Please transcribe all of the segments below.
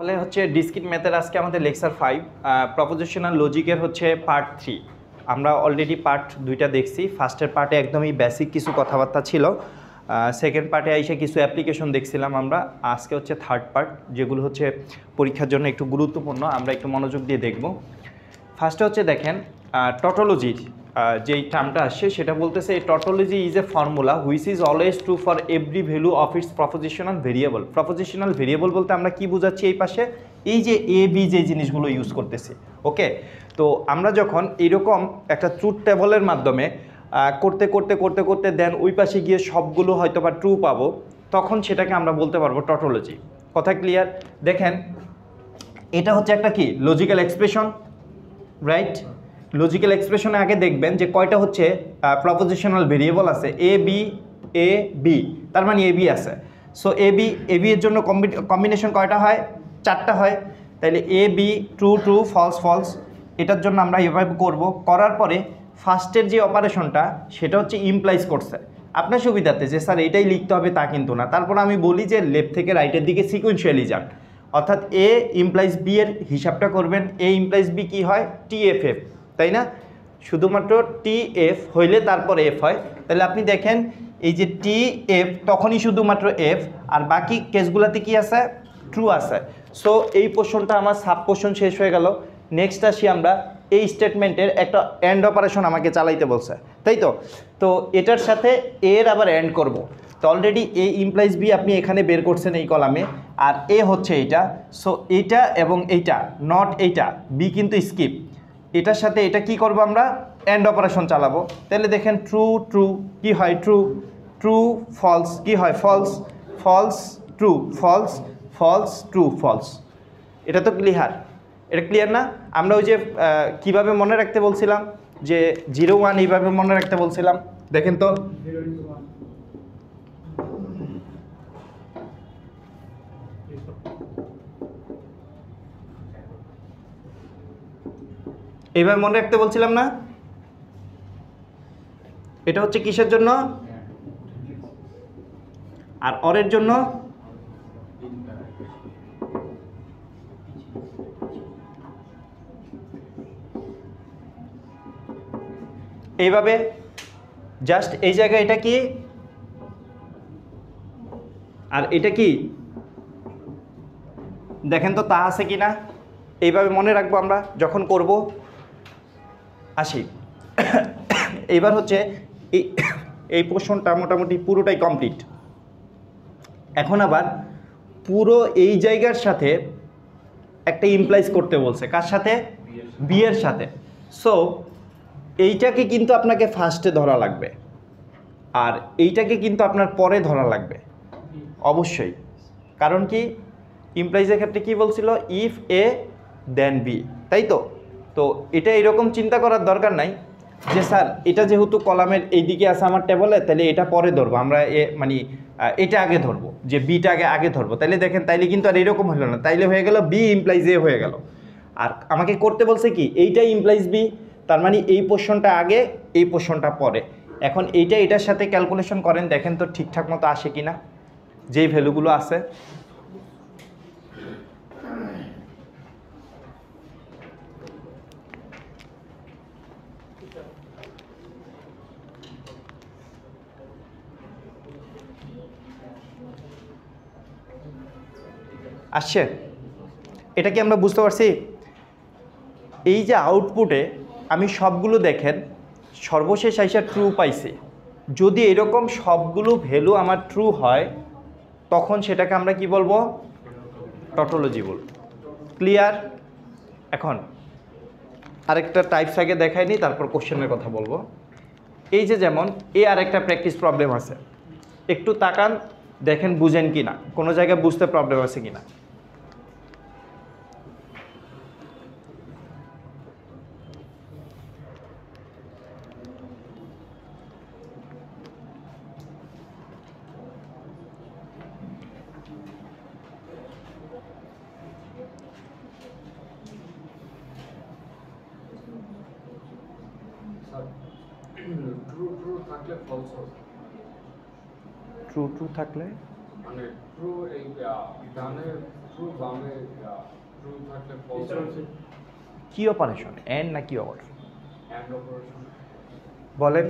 তাহলে হচ্ছে ডিসক্রিট ম্যাথের আজকে আমাদের লেকচার 5 প্রপোজিশনাল লজিকের হচ্ছে পার্ট 3। আমরা অলরেডি পার্ট 2টা দেখছি। ফার্স্টের পার্টে একদমই বেসিক কিছু কথাবার্তা ছিল, সেকেন্ড পার্টে এসে কিছু অ্যাপ্লিকেশন দেখছিলাম আমরা। আজকে হচ্ছে থার্ড পার্ট, যেগুলো হচ্ছে পরীক্ষার জন্য একটু গুরুত্বপূর্ণ, আমরা একটু মনোযোগ দিয়ে দেখব। ফার্স্টে হচ্ছে দেখেন টটোলজির যেই টার্মটা আসছে সেটা বলতেছে এই tautology is a formula which is always true for every value of its propositional variable. Propositional variable বলতে আমরা কি বোঝাচ্ছি এই পাশে, এই যে এ বি যে জিনিসগুলো ইউজ করতেছি। ওকে, তো আমরা যখন এরকম একটা ট্রুথ টেবলের মাধ্যমে করতে করতে করতে করতে দেন ওই পাশে গিয়ে সবগুলো হয়তো বা ট্রু পাবো, তখন সেটাকে আমরা বলতে পারবো টটোলজি। কথা ক্লিয়ার? দেখেন এটা হচ্ছে একটা কি লজিক্যাল এক্সপ্রেশন, রাইট? লজিক্যাল এক্সপ্রেশনে আগে দেখবেন যে কয়টা হচ্ছে প্রপোজিশনাল ভেরিয়েবল আছে, এ বি, তার মানে এ বি আছে। সো এ বি এর জন্য কম্বিনেশন কয়টা হয়? 4টা হয়। তাইলে A B true true false false, এটার জন্য আমরা এভাবে করব। করার পরে ফার্স্টের যে অপারেশনটা সেটা হচ্ছে ইমপ্লাইজ করছে। আপনার সুবিধাতে যে স্যার এটাই লিখতে হবে তা কিন্তু না, তারপর আমি বলি যে লেফট থেকে রাইটের দিকে সিকুয়েন্সিয়ালি যান, অর্থাৎ এ ইমপ্লাইজ বি এর হিসাবটা করবেন। এ ইমপ্লাইজ বি কী হয়? টিএফএফ, তাই না? শুধুমাত্র টিএফ হইলে তারপর এফ হয়। তাহলে আপনি দেখেন এই যে টিএফ তখনই শুধুমাত্র এফ, আর বাকি কেসগুলোতে কি আছে? ট্রু আছে। সো এই পোর্শনটা আমার সাব পোর্শন শেষ হয়ে গেল। নেক্সট আসি আমরা এই স্টেটমেন্টের একটা এন্ড অপারেশন আমাকে চালাইতে বলছে, তাই তো? তো এটার সাথে এর আবার এন্ড করব। তো অলরেডি এ ইমপ্লাইজ বি আপনি এখানে বের করছেন এই কলামে, আর এ হচ্ছে এইটা। সো এইটা এবং এইটা নট এইটা, বি কিন্তু স্কিপ। এটার সাথে এটা কি করব আমরা? এন্ড অপারেশন চালাবো। তাহলে দেখেন ট্রু ট্রু কি হয়? ট্রু ট্রু ফলস কি হয়? False false true false false true false. এটা তো ক্লিয়ার? এটা ক্লিয়ার না? আমরা ওই যে কিভাবে মনে রাখতে বলছিলাম যে 0 1 এইভাবে মনে রাখতে বলছিলাম, দেখেন তো এইভাবে মনে রাখতে বলছিলাম না? এটা হচ্ছে কিসের জন্য? আর অরের জন্য এইভাবে জাস্ট এই জায়গায় এটা কি আর এটা কি, দেখেন তো তা আছে কি না? এইভাবে মনে রাখবো আমরা যখন করব। আসি এইবার হচ্ছে এই পোর্শনটা মোটামুটি পুরোটাই কমপ্লিট। এখন আবার পুরো এই জায়গার সাথে একটা ইমপ্লাইজ করতে বলছে। কার সাথে? বি এর সাথে। সো এইটাকে কিন্তু আপনাকে ফার্স্টে ধরা লাগবে, আর এইটাকে কিন্তু আপনার পরে ধরা লাগবে অবশ্যই। কারণ কি? ইমপ্লাইজের ক্ষেত্রে কি বলছিল? ইফ এ দেন বি, তাই তো? তো এটা এরকম চিন্তা করার দরকার নাই যে স্যার এটা যেহেতু কলামের এইদিকে আছে আমার টেবলে, তাহলে এটা পরে ধরবো আমরা, মানে এটা আগে ধরবো, যে বিটা আগে ধরবো। তাইলে দেখেন তাইলে কিন্তু আর এরকম হলো না, তাইলে হয়ে গেল বি ইমপ্লাইজ এ হয়ে গেল। আর আমাকে করতে বলছে কি? এইটাই ইমপ্লাইজ বি, তার মানে এই পোর্শনটা আগে এই পোর্শনটা পরে। এখন এইটা এটার সাথে ক্যালকুলেশন করেন, দেখেন তো ঠিকঠাক মতো আসে কি না যেই ভ্যালুগুলো আছে। আসছে? এটা কি আমরা বুঝতে পারছি? এই যে আউটপুটে আমি সবগুলো দেখেন সর্বশেষ আইসা ট্রু পাইছি। যদি এরকম সবগুলো ভ্যালু আমার ট্রু হয় তখন সেটাকে আমরা কি বলবো? টটোলজি বলব। ক্লিয়ার? এখন আরেকটা টাইপস আগে দেখাইনি, তারপর কোশ্চেনের কথা বলবো। এই যে যেমন আর একটা প্র্যাকটিস প্রবলেম আছে, একটু তাকান দেখেন বুঝেন কি না, কোনো জায়গায় বুঝতে প্রবলেম আছে কি না। ট্রু ট্রু থাকলে ফলস হবে, ট্রু ট্রু থাকলে মানে ট্রু এই বিধানে true বামে true থাকলে false হবে কি অপারেশন এন্ড না কি অপারেশন and operation বলেন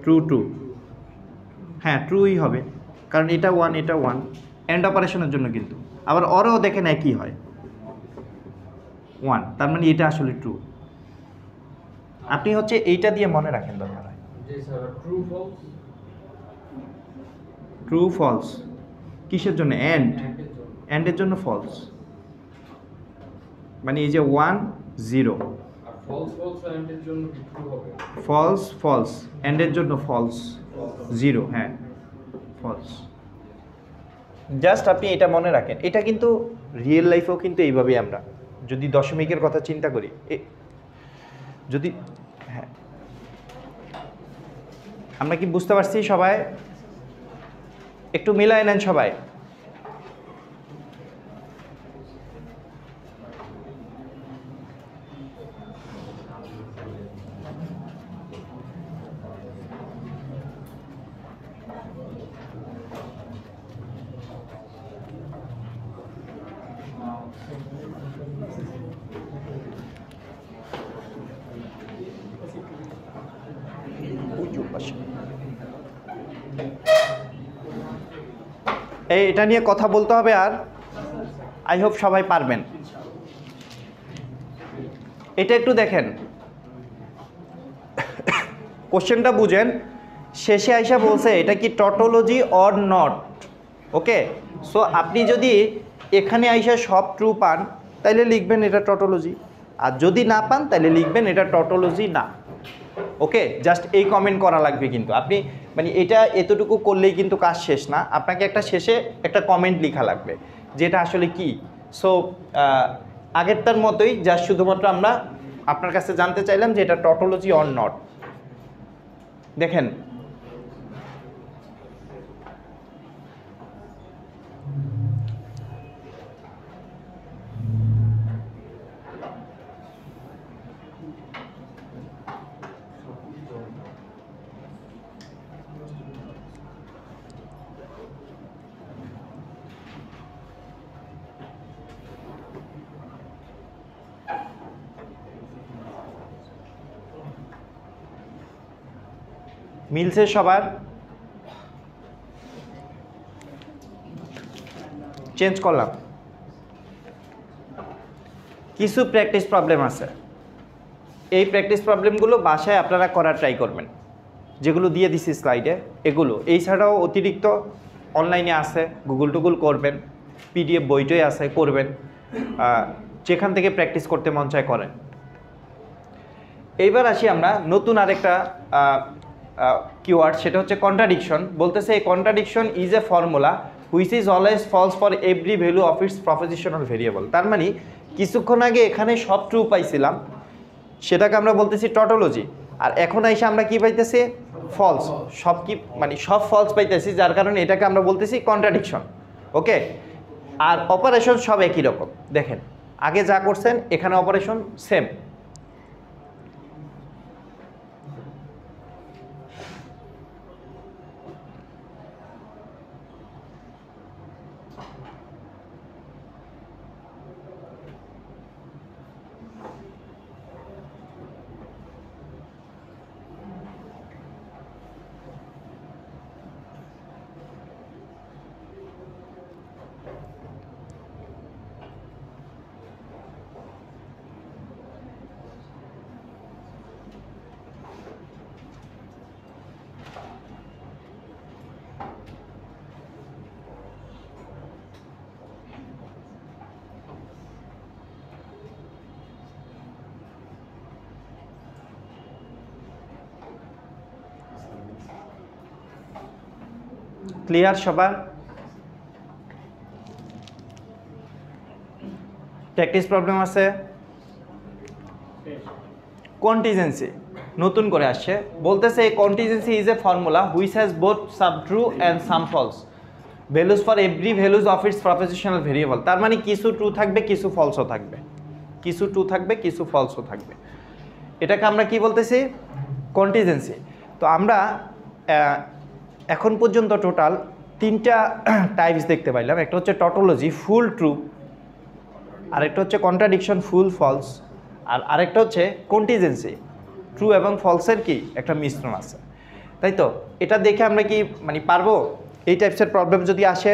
ট্রু ট্রু হ্যাঁ ট্রুই হবে কারণ এটা ওয়ান এটা ওয়ান এন্ড অপারেশনের জন্য কিন্তু আবার অরেও দেখেন একই হয় ওয়ান তার মানে এটা আসলে ট্রু আপনি হচ্ছে এইটা দিয়ে মনে রাখেন দরকার হয় জি sir true false true false কিসের জন্য এন্ড and এর জন্য এন্ডের জন্য ফলস মানে এই যে 1 0 আর false false and এর জন্য কি true হবে ফলস ফলস এন্ডের জন্য ফলস 0 হ্যাঁ ফলস জাস্ট আপনি এটা মনে রাখেন এটা কিন্তু রিয়েল লাইফেও কিন্তু এইভাবেই আমরা যদি দশমিকের কথা চিন্তা করি যদি হ্যাঁ আমরা কি বুঝতে পারছি সবাই একটু মিলায় নেন সবাই এটা নিয়ে কথা বলতে হবে আর আই হোপ সবাই পারবেন এটা একটু দেখেন কোশ্চেনটা বুঝেন শেষে আইসা বলছে এটা কি tautology or not okay so আপনি যদি এখানে আইসা সব ট্রু পান তাইলে লিখবেন এটা টটোলজি আর যদি না পান তাহলে লিখবেন এটা টটোলজি না ওকে জাস্ট এই কমেন্ট করা লাগবে কিন্তু আপনি মানে এটা এতটুকু করলেই কিন্তু কাজ শেষ না আপনাকে একটা শেষে একটা কমেন্ট লেখা লাগবে যেটা আসলে কি সো আগেরটার মতোই জাস্ট শুধুমাত্র আমরা আপনার কাছে জানতে চাইলাম যে এটা টটোলজি অর নট দেখেন মিলছে সবার চেঞ্জ করলাম কিছু প্র্যাকটিস প্রবলেম আছে এই প্র্যাকটিস প্রবলেমগুলো বাসায় আপনারা করার ট্রাই করবেন যেগুলো দিয়ে দিছি স্লাইডে এগুলো এই ছাড়াও অতিরিক্ত অনলাইনে আছে গুগল করবেন পিডিএফ বইটই আছে করবেন যেখান থেকে প্র্যাকটিস করতে মন চায় করেন এইবার আসি আমরা নতুন আরেকটা কিওয়ার্ড সেটা হচ্ছে কন্ট্রাডিকশন বলতেছে এই contradiction is a formula which is always false for every value of its propositional variable তার মানে কিছুক্ষণ আগে এখানে সব ট্রু পাইছিলাম সেটাকে আমরা বলতেছি টটোলজি আর এখন এসে আমরা কি পাইতেছি ফলস সব কি মানে সব ফলস পাইতেছি যার কারণে এটাকে আমরা বলতেছি কন্ট্রাডিকশন ওকে আর অপারেশন সব একই রকম দেখেন আগে যা করছেন এখানে অপারেশন সেম ক্লিয়ার সবার প্র্যাকটিস প্রবলেম আছে কন্টিজেন্সি নতুন করে আসছে বলতেছে এই contingency is a formula which has both some true and some false values for every values of its propositional variable তার মানে কিছু ট্রু থাকবে কিছু ফলসও থাকবে কিছু ট্রু থাকবে কিছু ফলসও থাকবে এটাকে আমরা কি বলতেছি কন্টিজেন্সি তো আমরা এখন পর্যন্ত টোটাল তিনটা টাইপস দেখতে পাইলাম, একটা হচ্ছে টটোলজি ফুল ট্রু, আরেকটা হচ্ছে কন্ট্রাডিকশন ফুল ফলস, আর আরেকটা হচ্ছে কন্টিজেন্সি ট্রু এবং ফলসের কি একটা মিশ্রণ আছে, তাই তো? এটা দেখে আমরা কি মানে পারবো এই টাইপসের প্রবলেম যদি আসে?